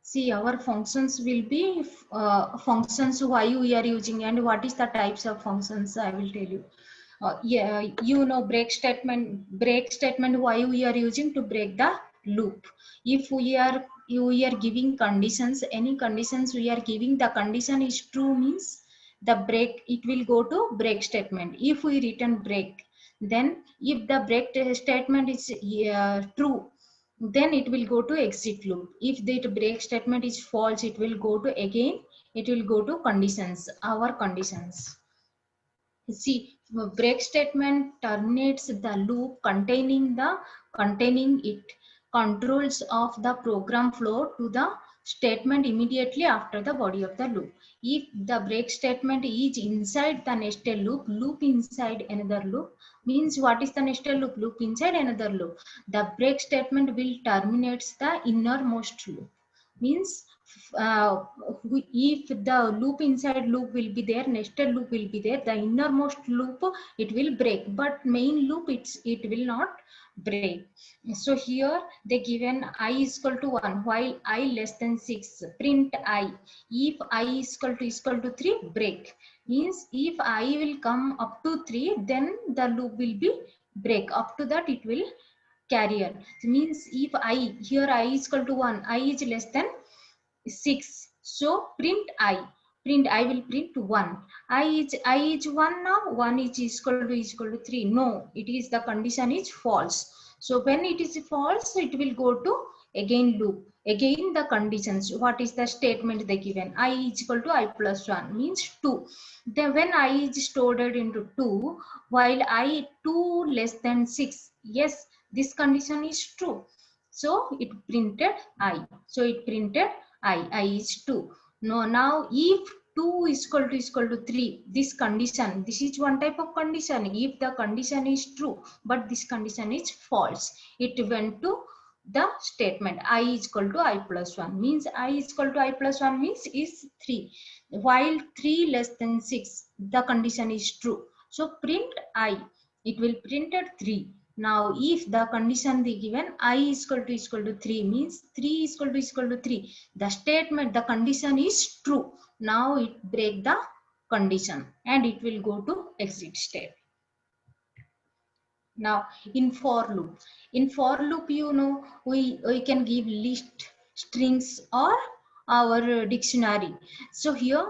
See, our functions will be functions why we are using and what is the types of functions. I will tell you. Yeah, you know, break statement why we are using to break the loop. If we are giving conditions, any conditions we are giving, the condition is true means the break, it will go to break statement. If we return break, then if the break statement is true, then it will go to exit loop. If that break statement is false, it will go to again, it will go to conditions, our conditions. See, break statement terminates the loop containing it controls of the program flow to the statement immediately after the body of the loop. If the break statement is inside the nested loop inside another loop, means what is the nested loop inside another loop. The break statement will terminates the innermost loop. Means if the loop inside loop will be there, nested loop will be there, the innermost loop it will break, but main loop it will not break. So here they given I is equal to 1 while I less than 6, print I. If I is equal to 3, break. Means if I will come up to 3, then the loop will be break. Up to that it will carry on. Means if I, here I is equal to 1, I is less than 6, so print I will print 1. I is 1. Now 1 is equal to 3. No, it is, the condition is false. So when it is false, it will go to again loop, again the conditions. What is the statement they given? I is equal to I plus 1 means 2. Then when I is stored into 2, while I 2 less than 6, yes, this condition is true, so it printed I. So it printed I is 2. No, now if 2 is equal to 3, this condition, this is one type of condition. If the condition is true but this condition is false, it went to the statement I is equal to I plus 1. Means I is equal to I plus 1 means is 3, while 3 less than 6, the condition is true, so print I. It will printed 3. Now if the condition they given I is equal to 3 means 3 is equal to 3, the statement, the condition is true. Now it break the condition and it will go to exit state. Now in for loop, you know, we can give list, strings, or our dictionary. So here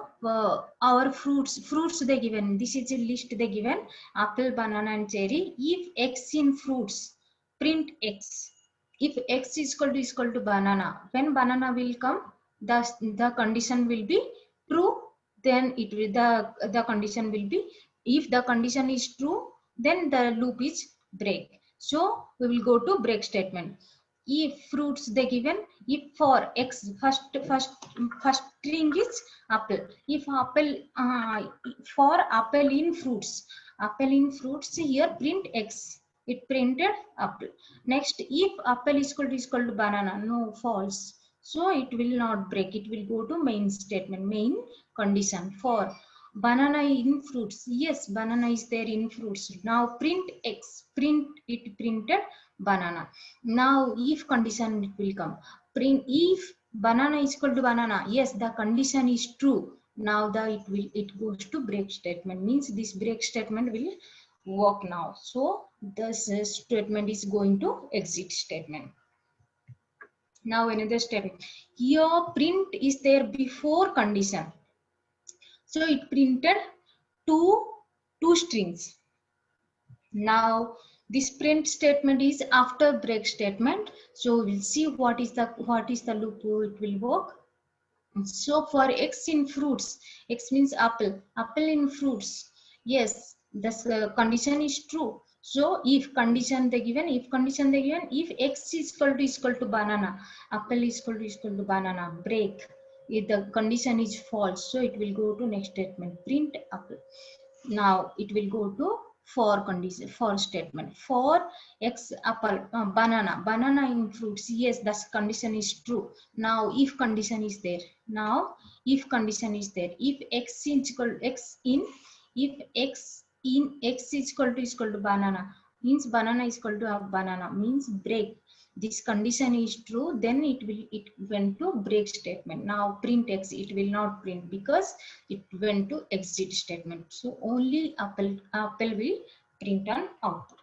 our fruits they given, this is a list they given: apple, banana, and cherry. If x in fruits, print x. If x is equal to banana, when banana will come, the condition will be true, then it will, the condition will be, if the condition is true, then the loop is break. So we will go to break statement. If fruits they given, if for x, first string is apple. If apple, for apple in fruits, here print x, it printed apple. Next, if apple is equal to banana, no, false, so it will not break, it will go to main statement, main condition. For banana in fruits, yes, banana is there in fruits. Now print x, print, it printed banana. Now if condition it will come, print if banana is equal to banana, yes, the condition is true. Now it goes to break statement, means this break statement will work now. So this statement is going to exit statement. Now another statement, here print is there before condition, so it printed two strings. Now this print statement is after break statement, so we'll see what is the loop it will work. So for x in fruits, x means apple, apple in fruits, yes, this condition is true. So if condition they given, if x is equal to banana, apple is equal to banana, break. If the condition is false, so it will go to next statement, print apple. Now it will go to for condition, for statement. For x, apple, banana in fruits, yes, that condition is true. Now if condition is there, if condition is there, if x is equal x in, if x in x is equal to banana, means banana is equal to banana, means break. this condition is true, then it went to break statement. Now print x, it will not print because it went to exit statement. So only apple will print an output.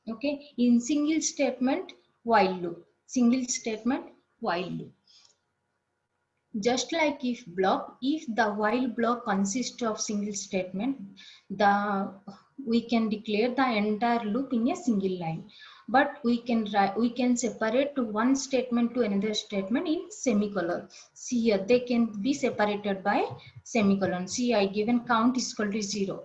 Okay, in single statement while loop, single statement while loop. Just like if block, if the while block consists of single statement, we can declare the entire loop in a single line. But we can separate one statement to another statement in semicolon. See here, they can be separated by semicolon. See, I given count is equal to 0.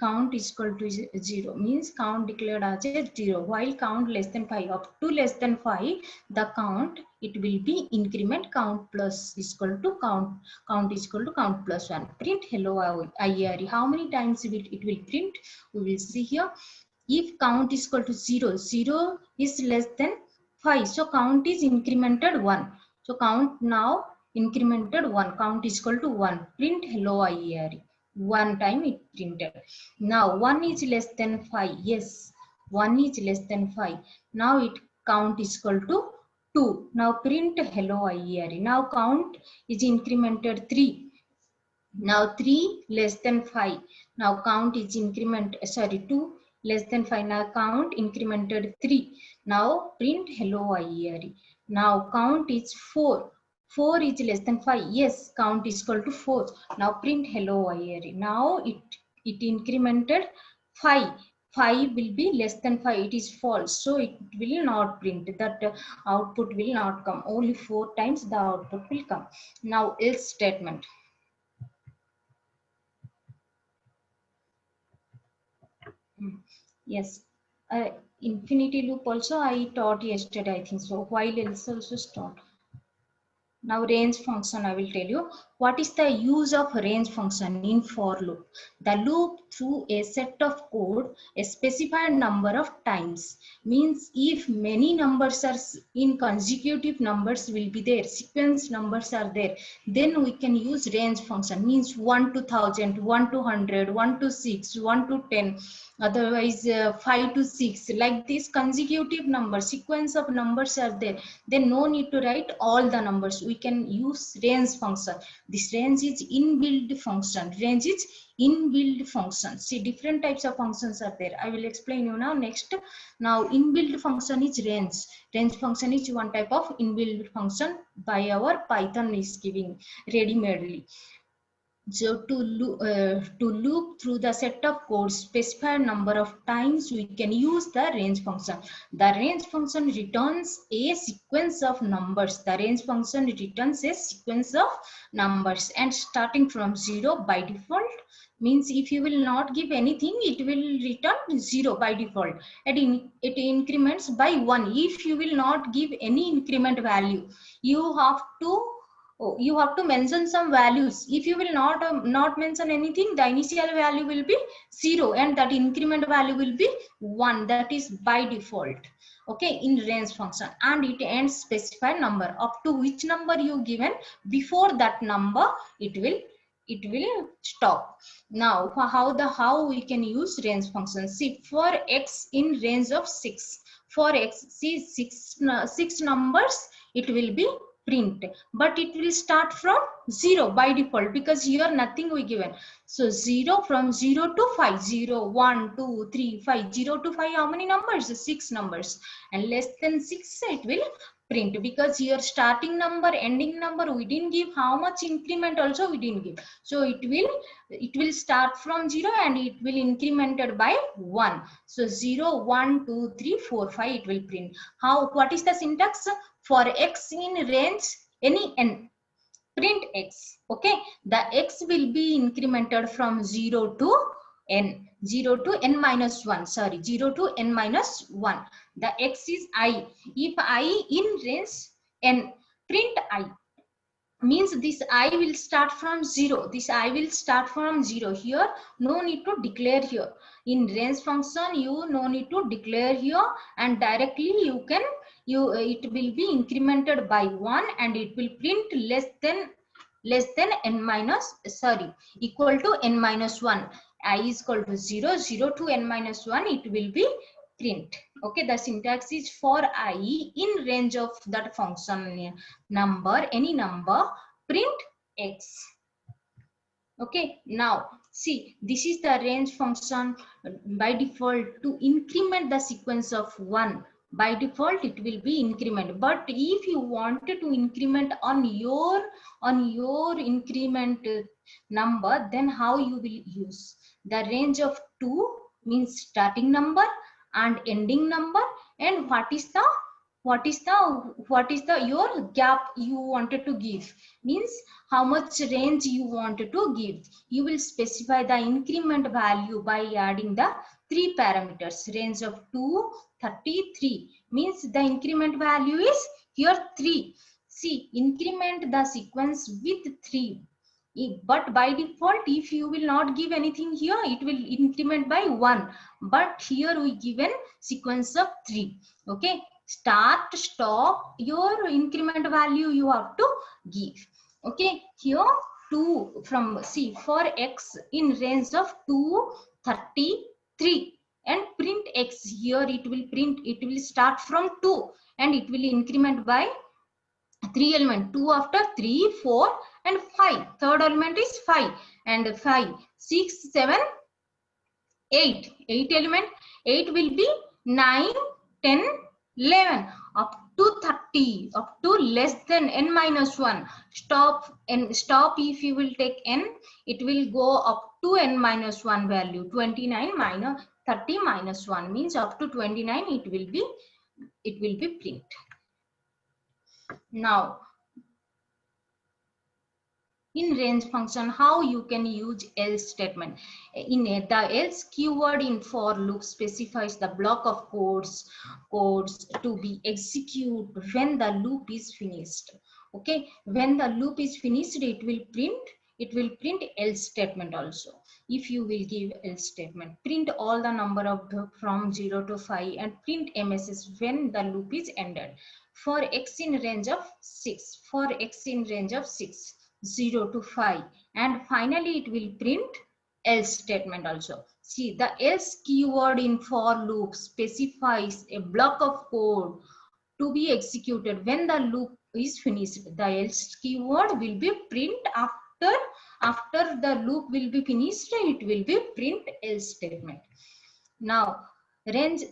Count is equal to 0 means count declared as a 0. While count less than 5, up to less than 5, the count, it will be increment count plus is equal to count is equal to count plus 1. Print hello IARE. How many times it will print? We will see here. If count is equal to 0, 0 is less than 5, so count is incremented 1. So count now incremented 1, count is equal to 1. Print hello IARE. One time it printed. Now 1 is less than 5. Yes, 1 is less than 5. Now it count is equal to 2. Now print hello IARE. Now count is incremented 3. Now 3 less than 5. Now count is 2 less than 5. Now count incremented 3. Now print hello IARE. Now count is 4. 4 is less than 5. Yes, count is equal to 4. Now print hello IARE. Now it incremented 5. 5 will be less than 5. It is false. So it will not print. That output will not come. Only 4 times the output will come. Now else statement. Yes, infinity loop also I taught yesterday, I think so. While else also taught. Now range function, I will tell you what is the use of range function in for loop. The loop through a set of code a specified number of times. Means if many numbers are in consecutive numbers will be there, sequence numbers are there, then we can use range function. Means 1 to 1000, 1 to 100, 1 to 6, 1 to 10. Otherwise 5 to 6, like this consecutive number sequence of numbers are there, then no need to write all the numbers. We can use range function. This range is inbuilt function. Range is inbuilt function. See, different types of functions are there. I will explain you now next. Now inbuilt function is range. Range function is one type of inbuilt function by our Python is giving ready-madely. So to loop through the set of code specified number of times, we can use the range function. The range function returns a sequence of numbers. The range function returns a sequence of numbers, and starting from 0 by default, means if you will not give anything, it will return 0 by default, and it increments by 1. If you will not give any increment value, you have to mention some values. If you will not mention anything, the initial value will be 0 and that increment value will be 1. That is by default, okay, in range function. And it ends specified number. Up to which number you given, before that number it will stop. Now how we can use range function. See, for x in range of 6, for x, see, six numbers it will be print, but it will start from 0 by default, because here nothing we given. So 0, from 0 to 5, 0, 1, 2, 3, 5, 0 to 5, how many numbers? 6 numbers. And less than 6 it will print, because here starting number, ending number we didn't give, how much increment also we didn't give. So it will start from 0 and it will incremented by 1. So 0, 1, 2, 3, 4, 5 it will print. What is the syntax? For x in range any n, print x. Okay, the x will be incremented from 0 to n, 0 to n minus 1, sorry, 0 to n minus 1. The x is I. If I in range n, print I, means this I will start from 0. This I will start from 0. Here no need to declare. Here in range function you no need to declare here, and directly you can it will be incremented by 1 and it will print less than n minus, sorry, equal to n minus 1. I is equal to 0, 0 to n minus 1, it will be print. Okay, the syntax is for I in range of that function number, any number, print x. Okay, now see, this is the range function. By default, to increment the sequence of 1, by default it will be increment. But if you wanted to increment on your increment number, then how you will use the range of 2 means starting number and ending number, and what is the your gap you wanted to give, means how much range you wanted to give. You will specify the increment value by adding the 3 parameters. Range of 2, 33 means the increment value is here 3. See, increment the sequence with 3. But by default, if you will not give anything here, it will increment by 1. But here we given sequence of 3. Okay, start, stop, your increment value you have to give. Okay, here 2 from, see, for x in range of 2, 33, and print x, here it will start from 2 and it will increment by 3 element, 2 after 3, 4 and 5. Third element is 5 and 5, 6, 7, 8. 8 element, 8 will be 9, 10, 11 up to 30, up to less than n minus 1. Stop, and stop if you will take n, it will go up to n minus 1 value. 29 minus 30 minus 1 means up to 29 it will be print. Now in range function, how you can use else statement. In the else keyword in for loop specifies the block of codes to be executed when the loop is finished. Okay, when the loop is finished, it will print else statement also. If you will give else statement, print all the number of from 0 to 5 and print MSS when the loop is ended. For x in range of 6, for x in range of 6, 0 to 5, and finally it will print else statement also. See, the else keyword in for loop specifies a block of code to be executed when the loop is finished. The else keyword will be print after the loop will be finished, it will be print else statement. Now range,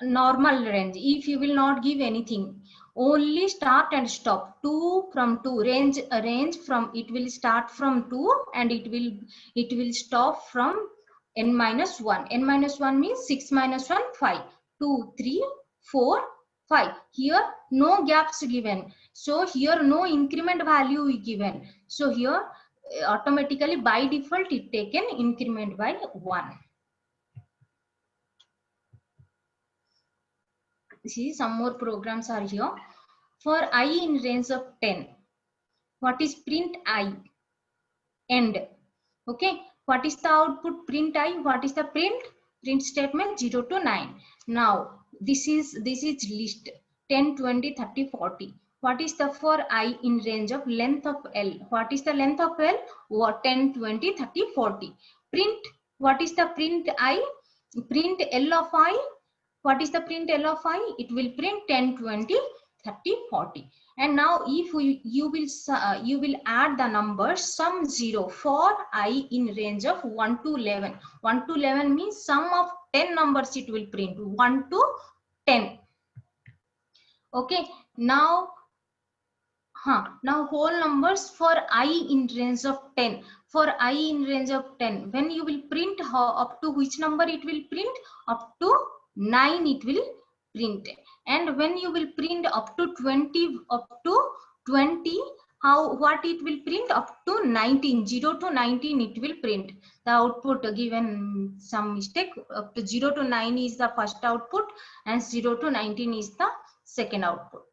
normal range, if you will not give anything, only start and stop. 2 from 2, range from, it will start from 2 and it will stop from n minus 1. N minus 1 means 6 minus 1, 5, 2, 3, 4, 5. Here no gaps given, so here no increment value is given, so here automatically by default it taken increment by 1. See, some more programs are here. For I in range of 10, what is print I? End. Okay, what is the output? Print I. What is the print statement? 0 to 9. Now this is list 10, 20, 30, 40. What is the for I in range of length of L? What is the length of L? What? 10, 20, 30, 40. Print, what is the print I? Print L of I. What is the print L of I? It will print 10, 20, 30, 40. And now if you will add the numbers sum 0 for I in range of 1 to 11. 1 to 11 means sum of 10 numbers it will print, 1 to 10. Okay, now whole numbers for I in range of 10. For I in range of 10, when you will print, up to which number it will print? Up to 9 it will print. And when you will print up to 20, what it will print? Up to 19, 0 to 19 it will print. The output, given some mistake, up to 0 to 9 is the first output and 0 to 19 is the second output.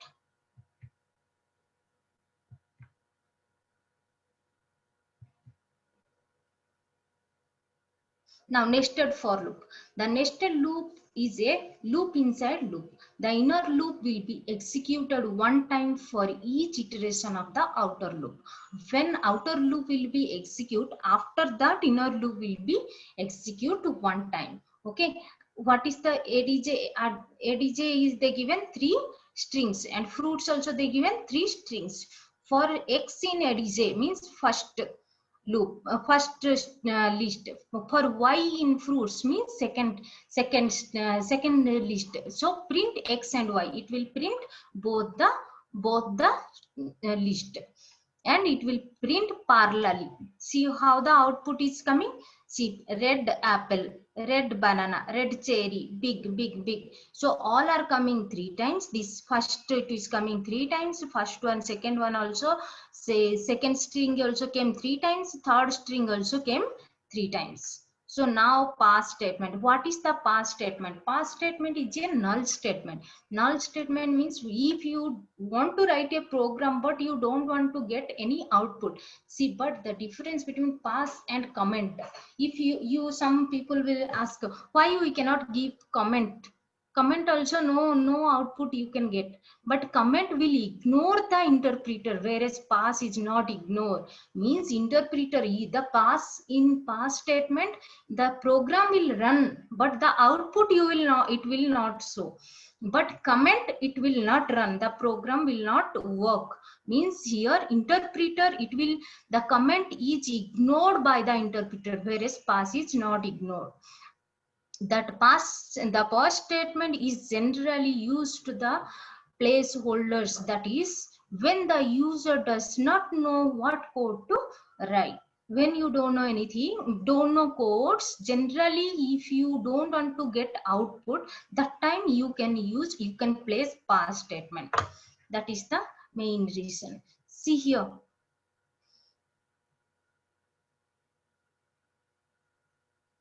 Now nested for loop. The nested loop is a loop inside loop. The inner loop will be executed one time for each iteration of the outer loop. When outer loop will be executed, after that inner loop will be executed one time. Okay. what is the ADJ? ADJ is they given 3 strings, and fruits also they given 3 strings. For X in ADJ means first loop, first list. For Y in fruits means second list. So print X and Y. It will print both the list, and it will print parallelly. See how the output is coming. See, red apple, red banana, red cherry, big. So all are coming 3 times. This first it is coming 3 times. First one, second one also. Say second string also came 3 times. Third string also came 3 times. So now past statement. What is the past statement? Past statement is a null statement. Null statement means if you want to write a program but you don't want to get any output. See, but the difference between pass and comment. If you some people will ask why we cannot give comment. Comment also no output you can get, but comment will ignore the interpreter, whereas pass is not ignore. Means interpreter, the pass in pass statement, the program will run, but the output you will not, it will not show. But comment, it will not run, the program will not work. Means here interpreter, it will, the comment is ignored by the interpreter, whereas pass is not ignored. That the pass statement is generally used to the placeholders, that is when the user does not know what code to write. When you don't know anything, don't know codes, generally if you don't want to get output, that time you can place pass statement. That is the main reason. See here,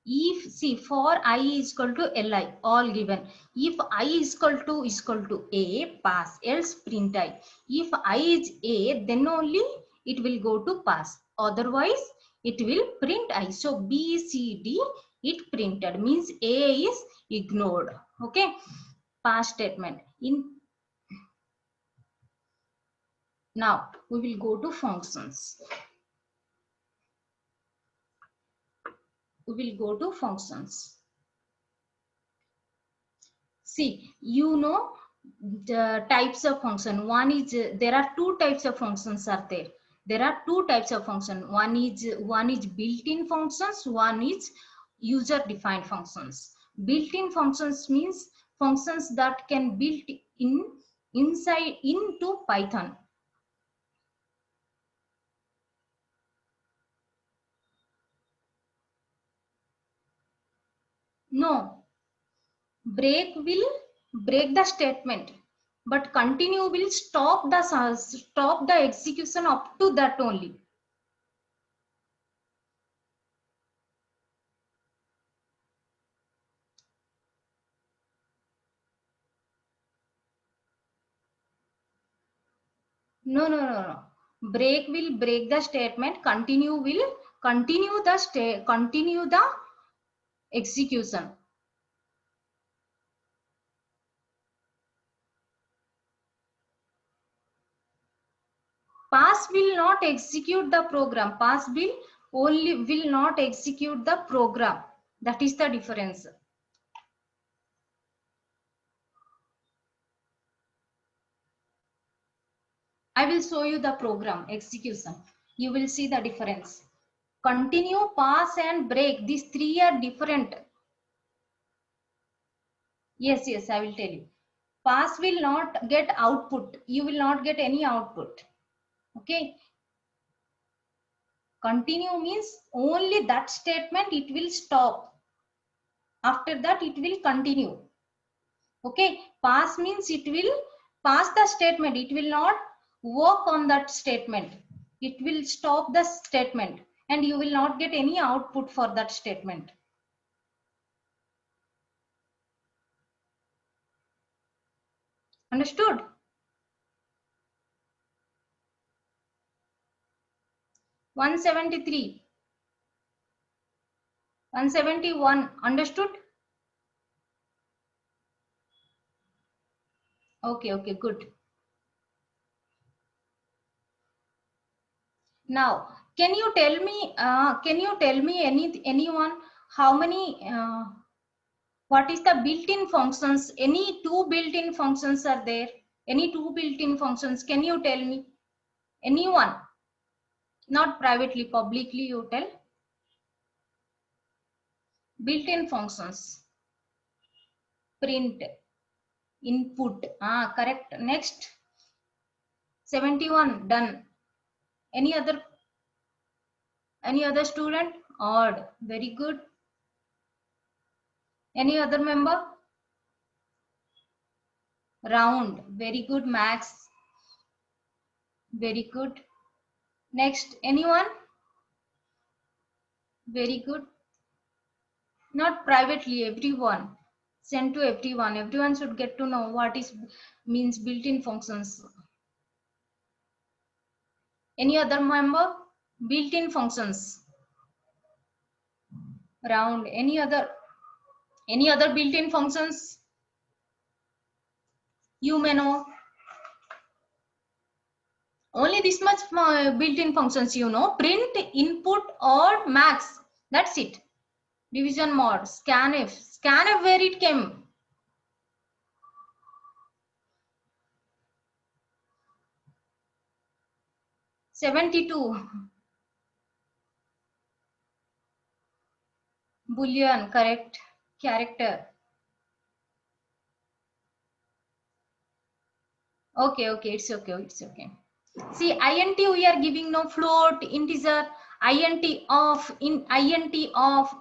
if, see, for I is equal to Li, all given. If I is equal to A, pass, else print I. If I is A, then only it will go to pass. Otherwise, it will print I. So B, C, D, it printed, means A is ignored. Okay, pass statement. Now we will go to functions. We will go to functions. See, you know the types of function. One is, there are 2 types of functions are there. There are 2 types of function. One is built-in functions. One is user-defined functions. Built-in functions means functions that can built inside into Python. No, break will break the statement, but continue will stop the execution up to that only. No. Break will break the statement. Continue will continue the execution. Pass will not execute the program. Pass will not execute the program. That is the difference. I will show you the program execution. You will see the difference. Continue, pass, and break. These 3 are different. Yes, I will tell you. Pass will not get output. You will not get any output. Okay. Continue means only that statement it will stop. After that it will continue. Okay. Pass means it will pass the statement. It will not work on that statement. It will stop the statement and you will not get any output for that statement. Understood? One 171. Understood? Okay, good. Now, can you tell me anyone how many What is the built-in functions? Any two built-in functions are there? Any two built-in functions? Can you tell me? Anyone? Not privately, publicly you tell. Built-in functions. Print, input. Correct. Next. 71 done. Any other student? Odd. Very good. Any other member? Round. Very good. Max. Very good. Next. Anyone? Very good. Not privately, everyone. Send to everyone. Everyone should get to know what is means built-in functions. Any other member? Built-in functions. Round. Any other built-in functions? You may know. Only this much built-in functions you know. Print, input, or max. That's it. Division, mod, scanf. Scanf, where it came? $72. Boolean, correct. Character. Okay, it's okay. See, int we are giving no float, integer, int of,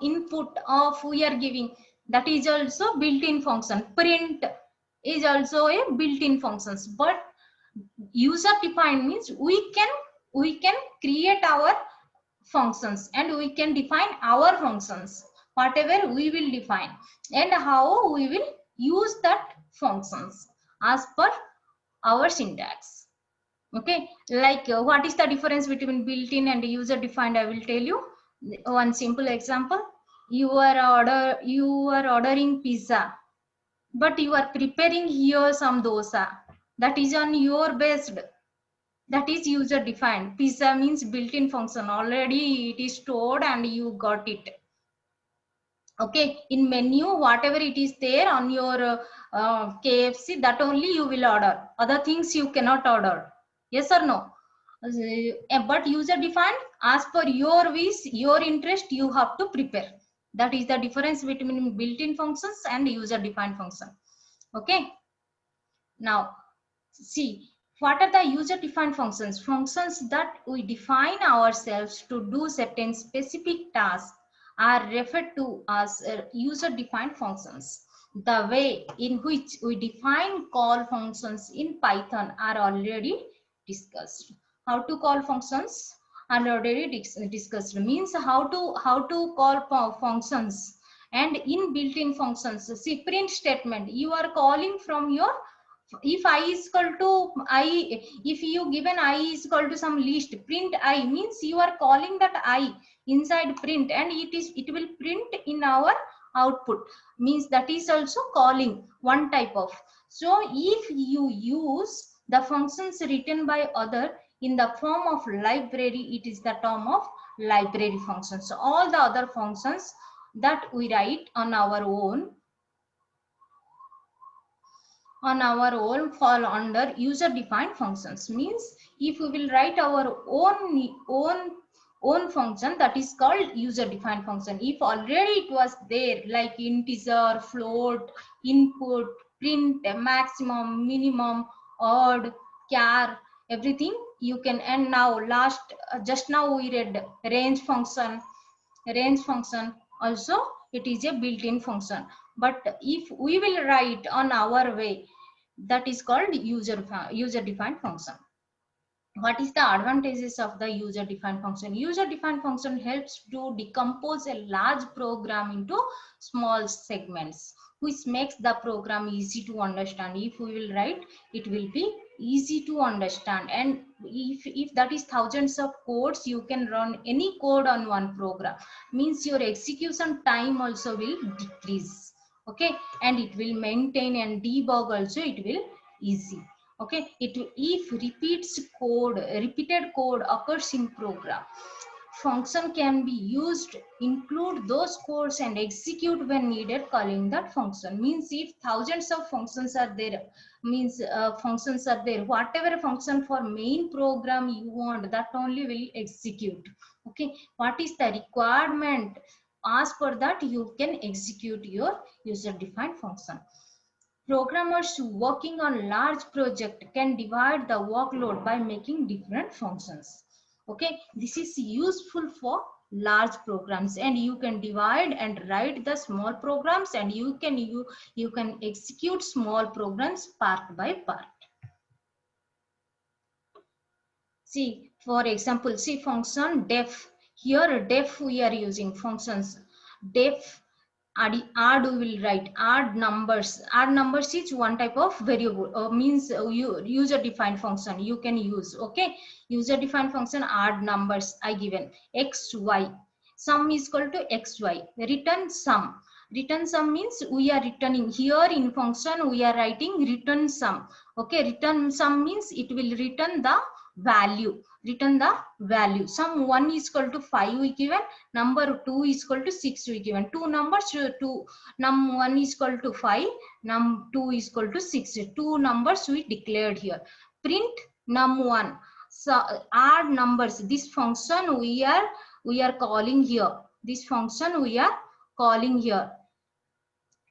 input of we are giving. That is also built-in function. Print is also a built-in functions. But user defined means we can create our functions and we can define our functions, whatever we will define, and how we will use that functions as per our syntax. Okay, like what is the difference between built-in and user defined? I will tell you one simple example. You are ordering pizza, but you are preparing here some dosa. That is on your based. That is user defined. Pizza means built-in function. Already it is stored and you got it. Okay, in menu, whatever it is there on your KFC, that only you will order. Other things you cannot order. Yes or no? But user defined, as per your wish, your interest, you have to prepare. That is the difference between built-in functions and user defined function. Okay. Now, see, what are the user defined functions? Functions that we define ourselves to do certain specific tasks are referred to as user defined functions. The way in which we define call functions in Python are already discussed. How to call functions are already discussed. Means how to call functions. And in built-in functions, see, print statement, you are calling from your, if I is equal to I, if you given I is equal to some list, print I means you are calling that I inside print and it will print in our output, means that is also calling one type of. So if you use the functions written by other in the form of library, it is the term of library functions. So all the other functions that we write on our own fall under user defined functions. Means if we will write our own function, that is called user defined function. If already it was there like integer, float, input, print, maximum, minimum, odd, char, everything you can. And now just now we read range function also, it is a built-in function. But if we will write on our way, that is called user defined function. What is the advantages of the user defined function? User defined function helps to decompose a large program into small segments, which makes the program easy to understand. If we will write, it will be easy to understand. And if that is thousands of codes, you can run any code on one program, means your execution time also will decrease. Okay, and it will maintain and debug also, it will easy. Okay, if repeated code occurs in program, function can be used, include those codes and execute when needed, calling that function. Means if thousands of functions are there, means functions are there, whatever function for main program you want, that only will execute. Okay, what is the requirement? As per that you can execute your user defined function. Programmers working on large project can divide the workload by making different functions. Okay, this is useful for large programs, and you can divide and write the small programs, and you can execute small programs part by part. See, for example, see function def. Here def we are using functions def. Add we will write add numbers. Add numbers is one type of variable, means user defined function you can use. Okay, user defined function add numbers I given x y. Sum is equal to xy. Return sum. Return sum means we are returning, here in function we are writing return sum. Okay, return sum means it will return the value. Return the value. Sum 1 is equal to 5 we given, number 2 is equal to 6 we given. Two numbers, num 1 is equal to 5, num 2 is equal to 6. Two numbers we declared here. Print num 1. So add numbers. This function we are calling here. This function we are calling here.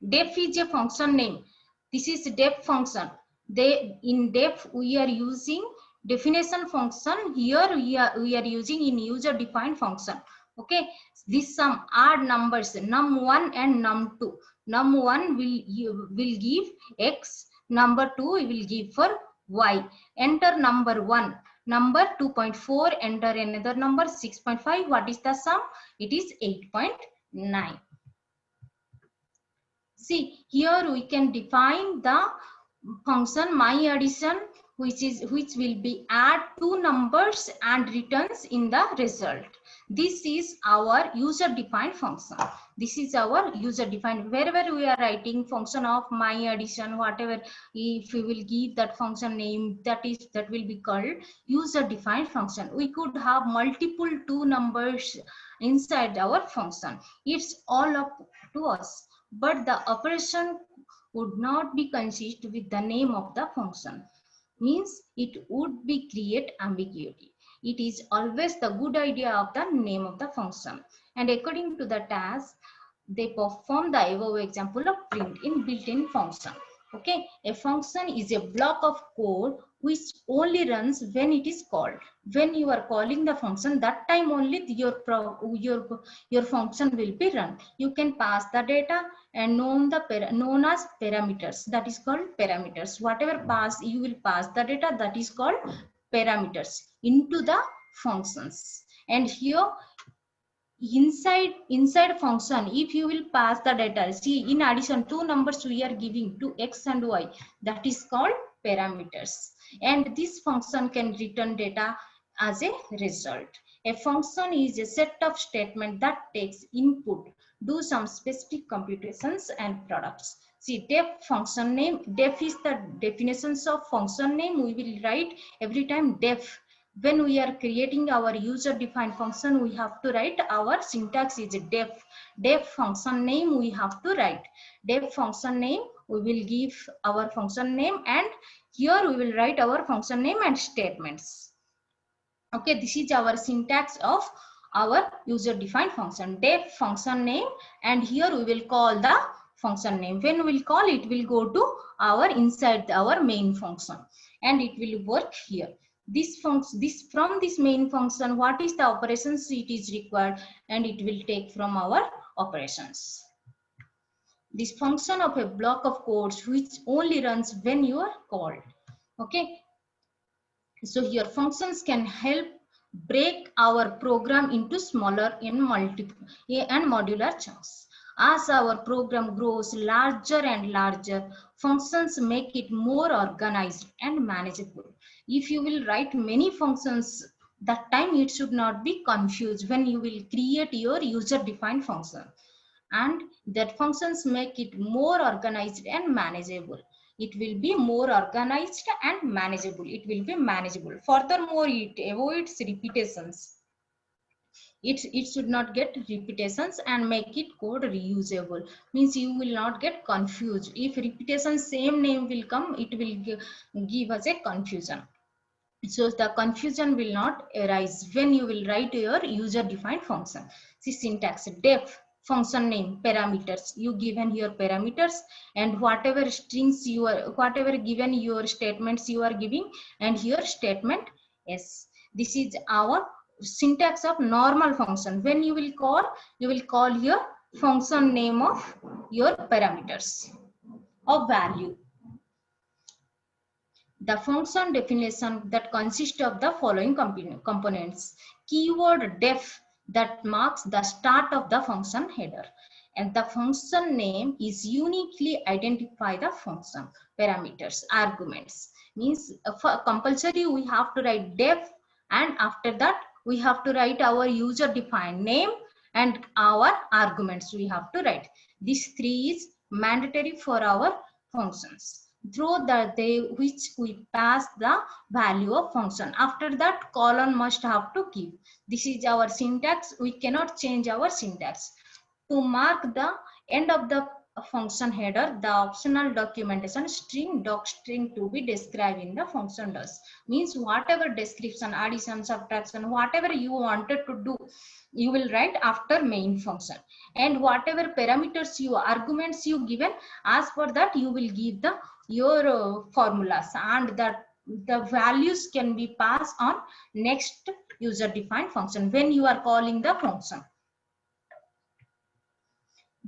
Def is a function name. This is def function. In def we are using definition function. Here we are using in user defined function. Okay, this sum add numbers num1 and num2. Num1 will give x, number 2 will give for y. Enter number 1, number 2.4, enter another number 6.5. What is the sum? It is 8.9. See, here we can define the function my addition, which will be add two numbers and returns in the result. This is our user defined function. This is our user defined. Wherever we are writing function of my addition, whatever, if we will give that function name, that will be called user defined function. We could have multiple two numbers inside our function. It's all up to us. But the operation would not be consistent with the name of the function. Means it would be create ambiguity. It is always the good idea of the name of the function. And according to the task, they perform the above example of print in built-in function. Okay, a function is a block of code which only runs when it is called. When you are calling the function, that time only your function will be run. You can pass the data and known as parameters. That is called parameters. Whatever you will pass the data, that is called parameters into the functions. And here inside function, if you will pass the data, see, in addition two numbers we are giving to x and y, that is called parameters, and this function can return data as a result. A function is a set of statements that takes input, do some specific computations and products. See, def function name, def is the definitions of function name. We will write every time def. When we are creating our user defined function, we have to write our syntax is def. Def function name we have to write. Def function name, we will give our function name, and here we will write our function name and statements. Okay, this is our syntax of our user defined function. Def function name, and here we will call the function name. When we will call, it will go to our inside our main function, and it will work here. From this main function, what is the operations it is required, and it will take from our operations. This function of a block of codes which only runs when you are called. Okay, so here functions can help break our program into smaller and modular chunks. As our program grows larger and larger, functions make it more organized and manageable. If you will write many functions, that time it should not be confused when you will create your user defined function, and that functions make it more organized and manageable. It will be more organized and manageable. It will be manageable. Furthermore, it avoids repetitions. it should not get repetitions and make it code reusable. Means you will not get confused. If repetition same name will come, it will give us a confusion. So the confusion will not arise when you will write your user defined function. See syntax: def function name parameters, you given here parameters, and whatever strings you are, whatever given your statements you are giving, and here statement s. This is our syntax of normal function. When you will call here function name of your parameters of value. The function definition that consists of the following components: keyword def that marks the start of the function header, and the function name is uniquely identify the function parameters arguments. Means for compulsory we have to write def, and after that we have to write our user defined name and our arguments we have to write. These three is mandatory for our functions. Through that they which we pass the value of function. After that colon must have to give. This is our syntax. We cannot change our syntax. To mark the end of the function header, the optional documentation string doc string to be described in the function does. Means whatever description, addition, subtraction, whatever you wanted to do, you will write after main function, and whatever parameters you arguments you given, as for that you will give the your formulas, and that the values can be passed on next user defined function when you are calling the function.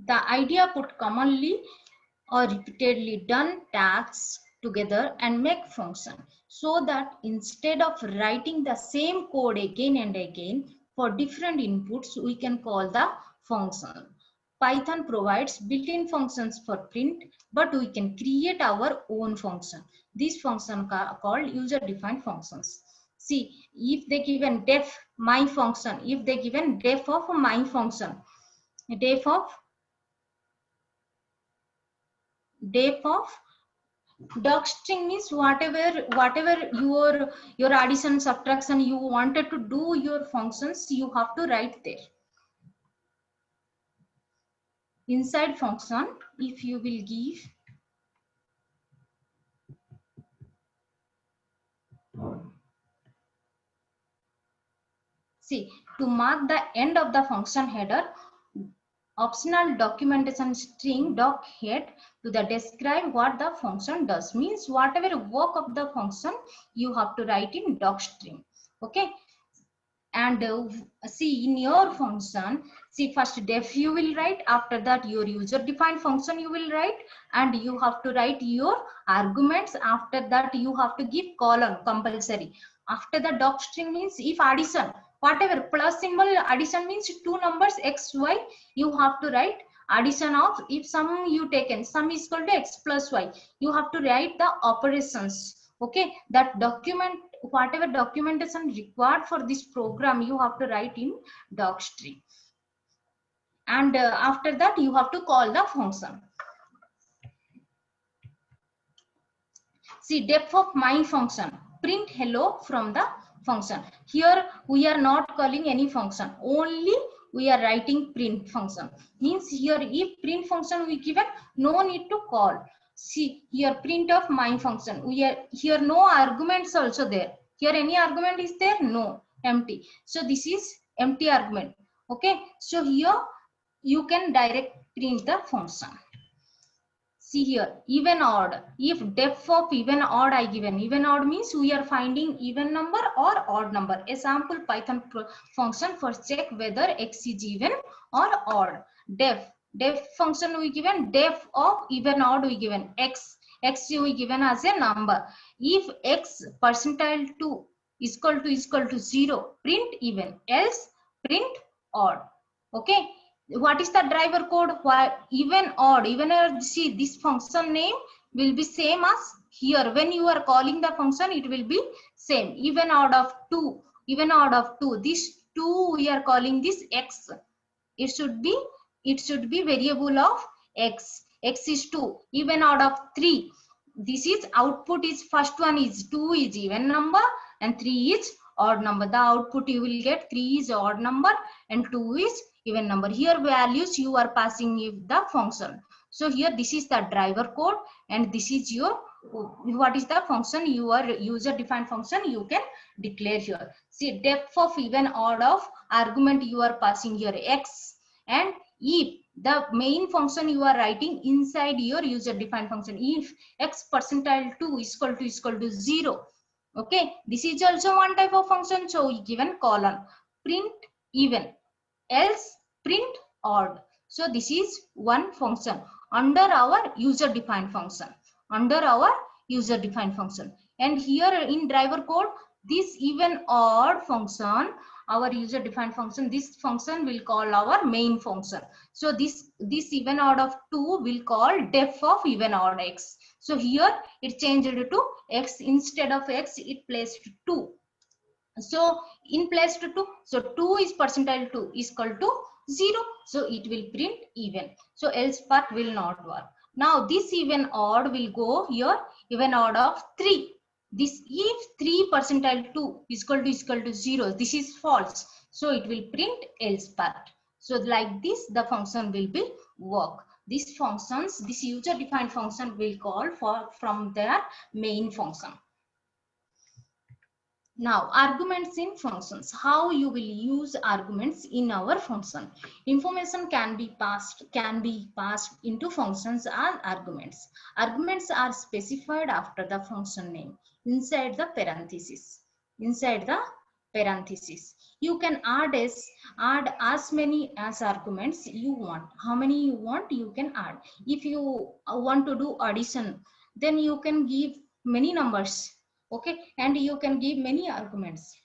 The idea put commonly or repeatedly done tasks together and make function, so that instead of writing the same code again and again for different inputs, we can call the function. Python provides built-in functions for print, but we can create our own function. These functions are called user-defined functions. See, if they given def my function, if they given def of my function, def of docstring means whatever your addition subtraction you wanted to do your functions, you have to write there inside function. If you will give see, to mark the end of the function header, optional documentation string doc head to the describe what the function does. Means whatever work of the function you have to write in doc string. Okay, and see in your function, see first def you will write, after that your user defined function you will write, and you have to write your arguments. After that you have to give colon compulsory. After the doc string means if addition, whatever plus symbol addition means two numbers x y, you have to write addition of, if sum you taken sum is equal to x plus y, you have to write the operations. Okay, that document, whatever documentation required for this program you have to write in docstring, and after that you have to call the function. See def of my function, print hello from the function. Here we are not calling any function, only we are writing print function. Means here if print function we given, no need to call. See here print of my function, we are here no arguments also there. Here any argument is there? No, empty. So this is empty argument. Okay, so here you can direct print the function. See here even odd, if def of even odd I given, even odd means we are finding even number or odd number. A sample Python function for check whether x is even or odd. Def function we given, def of even odd we given, x we given as a number. If x percentile 2 is equal to 0, print even, else print odd. Okay, what is the driver code? Why even odd, even see this function name will be same as here. When you are calling the function it will be same. Even odd of 2, even odd of 2, this 2 we are calling this x. It should be variable of x. X is 2. Even odd of 3, this is output is first one is 2 is even number and 3 is odd number. The output you will get 3 is odd number and 2 is even number. Here values you are passing in the function. So here this is the driver code and this is your what is the function, your user defined function you can declare here. See, depth of even odd of argument you are passing here x, and if the main function you are writing inside your user defined function, if x percentile 2 is equal to 0. Okay, this is also one type of function. So we given colon, print even, else print odd. So this is one function under our user defined function, under our user defined function. And here in driver code, this even odd function, our user defined function, this function will call our main function. So this even odd of 2 will call def of even odd x. So here it changed to x, instead of x it placed 2. So in place to 2, so 2 is percentile 2 is equal to 0, so it will print even. So else part will not work. Now this even odd will go here, even odd of 3. This if 3 percentile 2 is equal to 0, this is false, so it will print else part. So like this the function will be work. These functions, this user defined function will call for from their main function. Now arguments in functions, how you will use arguments in our function. Information can be passed into functions as arguments. Arguments are specified after the function name inside the parenthesis. You can add as many as arguments you want. How many you want you can add. If you want to do addition, then you can give many numbers. Okay, and you can give many arguments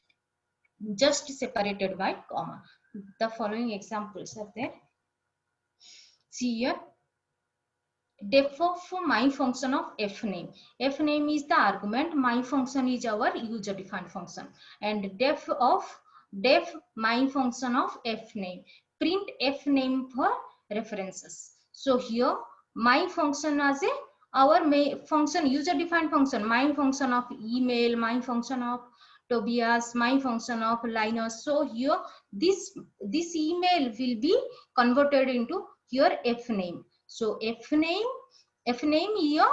just separated by comma. The following examples are there. See here, def of my function of fname. Fname is the argument, my function is our user defined function, and def my function of fname. Print fname for references. So here my function as a our main function, user defined function, my function of email, my function of Tobias, my function of Linus. So here this email will be converted into your fname. So fname here,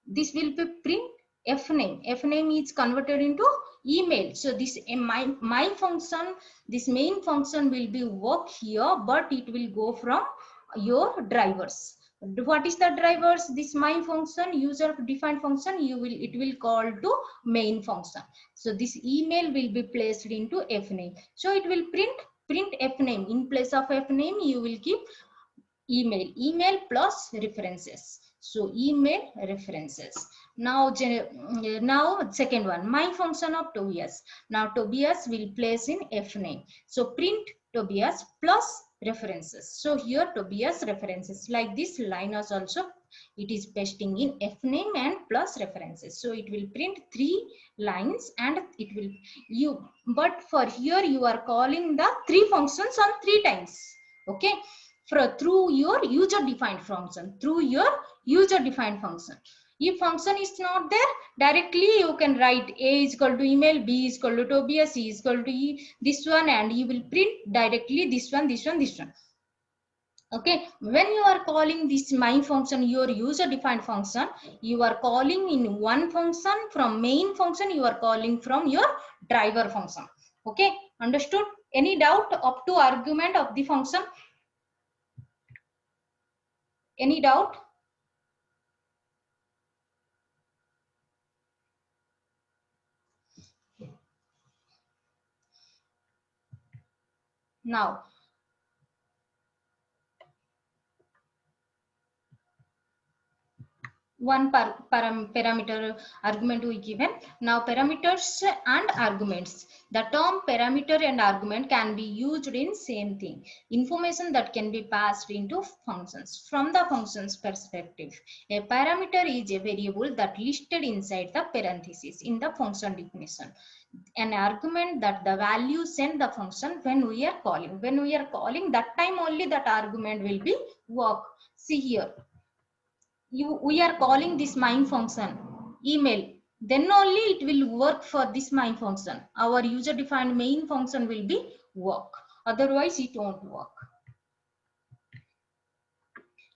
this will be print fname. Fname is converted into email. So this my function, this main function will be work here, but it will go from your drivers. What is the drivers? This my function, user defined function, it will call to main function. So this email will be placed into fname. So it will print fname. In place of fname you will keep email plus references. So email references. Now second one, my function of Tobias. Now Tobias will place in fname. So print Tobias plus references. So here Tobias references, like this line is also it is pasting in fname and plus references. So it will print 3 lines and it will but for here you are calling the 3 functions on 3 times. Okay, through your user defined function, If function is not there, directly you can write A is equal to email, B is equal to Tobias, C is equal to this one, and you will print directly this one. Okay, when you are calling this my function, your user defined function, you are calling in one function from main function, you are calling from your driver function. Okay, understood? Any doubt up to argument of the function? Any doubt? Now, one parameter argument we given. Now parameters and arguments. The term parameter and argument can be used in same thing. Information that can be passed into functions. From the function's perspective, a parameter is a variable that listed inside the parenthesis in the function definition. An argument that the value send the function when we are calling. When we are calling, that time only that argument will be work. See here, we are calling this main function email. then only it will work for this main function. Our user defined main function will be work, otherwise it won't work.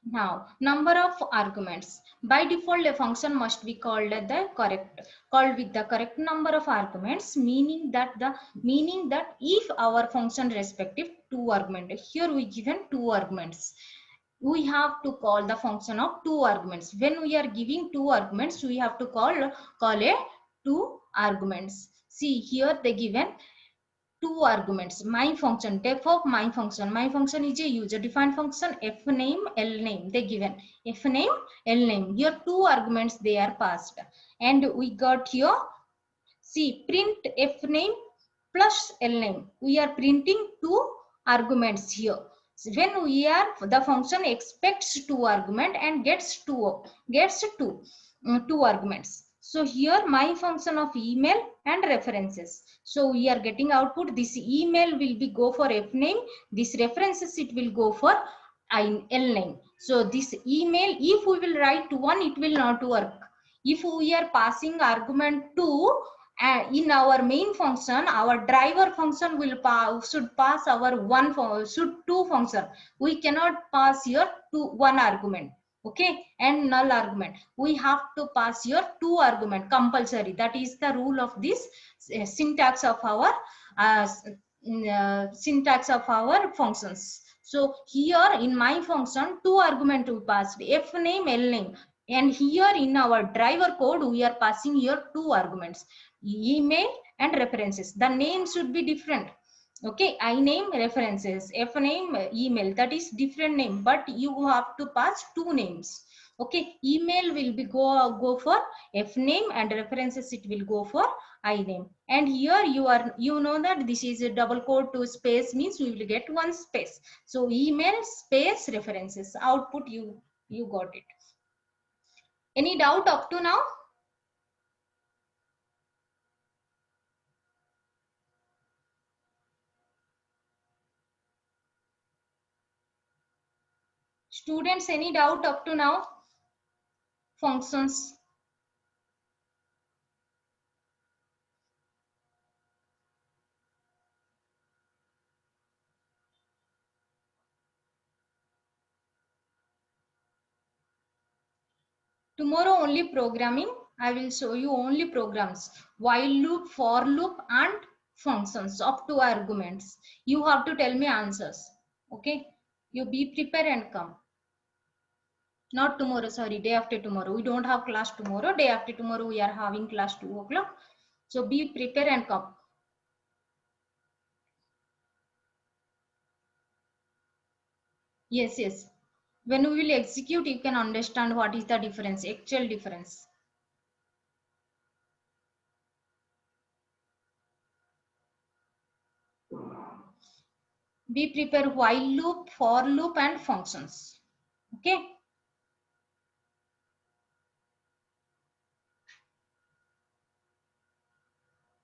Now, number of arguments. By default, a function must be called with the correct number of arguments, meaning that if our function respective two arguments, here we given two arguments, we have to call the function of two arguments. When we are giving two arguments, we have to call a two arguments. See here they given two arguments. My function, def of my function is a user defined function, f name, l name. They given f name, l name. Here two arguments they are passed, and we got here, see, print f name plus l name. We are printing two arguments here. When we are, the function expects two argument and gets two arguments. So here my function of email and references. So we are getting output. This email will be go for f name. This references it will go for l name. So this email, if we will write one, it will not work. If we are passing argument 2 in our main function, our driver function will should pass our two function. We cannot pass here one argument, okay, and null argument. We have to pass here two argument compulsory. That is the rule of this syntax of our functions. So here in my function, two argument we passed, f name, l name, and here in our driver code we are passing here two arguments, email and references. The name should be different, okay. I name, references, f name, email, that is different name, but you have to pass two names, okay. Email will be go for f name, and references it will go for I name. And here you know that this is a double quote to space means we will get one space. So email space references, output you got it. Any doubt up to now? Students, any doubt up to now? Functions. Tomorrow only programming. I will show you only programs. While loop, for loop, and functions up to arguments. You have to tell me answers. Okay. You be prepared and come. Not tomorrow, sorry, day after tomorrow. We don't have class tomorrow. Day after tomorrow we are having class 2 o'clock. So be prepared and come. Yes, yes. When we will execute, you can understand what is the difference, actual difference. Be prepared while loop, for loop, and functions. Okay.